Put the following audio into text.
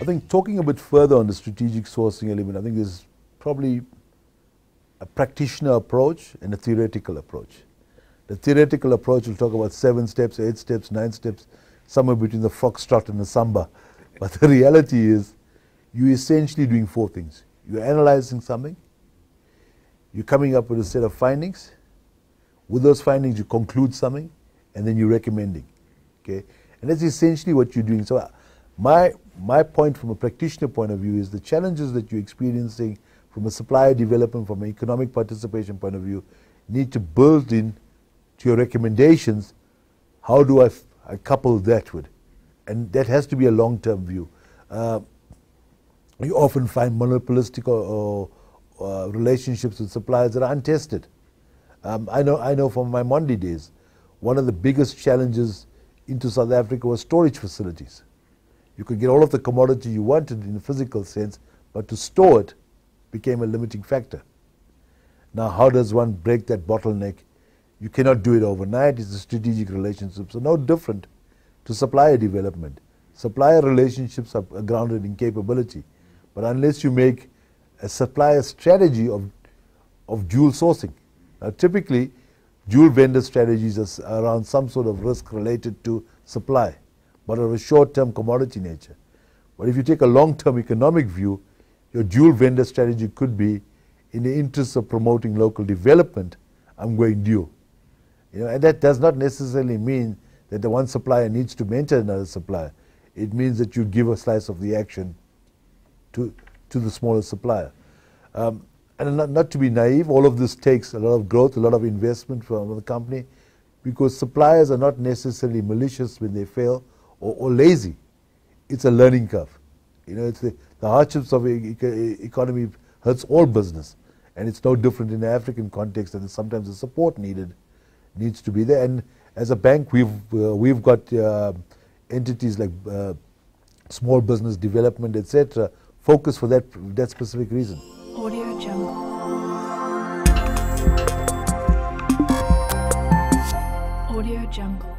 think talking a bit further on the strategic sourcing element, I think there's probably a practitioner approach and a theoretical approach. The theoretical approach will talk about 7 steps, 8 steps, 9 steps, somewhere between the foxtrot and the samba. But the reality is, you're essentially doing 4 things. You're analyzing something, you're coming up with a set of findings, with those findings you conclude something, and then you're recommending. Okay? And that's essentially what you're doing. So my point from a practitioner point of view is the challenges that you're experiencing from a supplier development, from an economic participation point of view, need to build in to your recommendations, how do I couple that with? And that has to be a long-term view. You often find monopolistic or relationships with suppliers that are untested. I know from my Mondi days, one of the biggest challenges into South Africa was storage facilities. You could get all of the commodity you wanted in a physical sense, but to store it became a limiting factor. Now, how does one break that bottleneck? You cannot do it overnight. It's a strategic relationship. So no different to supplier development. Supplier relationships are grounded in capability. But unless you make a supplier strategy of dual sourcing. Now, typically, dual vendor strategies are around some sort of risk related to supply, but of a short-term commodity nature. But if you take a long-term economic view, your dual vendor strategy could be, in the interest of promoting local development, I'm going dual. And that does not necessarily mean that the one supplier needs to mentor another supplier. It means that you give a slice of the action to the smaller supplier. And not to be naive, all of this takes a lot of growth, a lot of investment from the company, because suppliers are not necessarily malicious when they fail or lazy. It's a learning curve. It's the hardships of economy hurts all business, and it's no different in the African context. And sometimes the support needs to be there. And as a bank, we've got entities like small business development, etc., focused for that specific reason. Audio Jungle. Audio Jungle.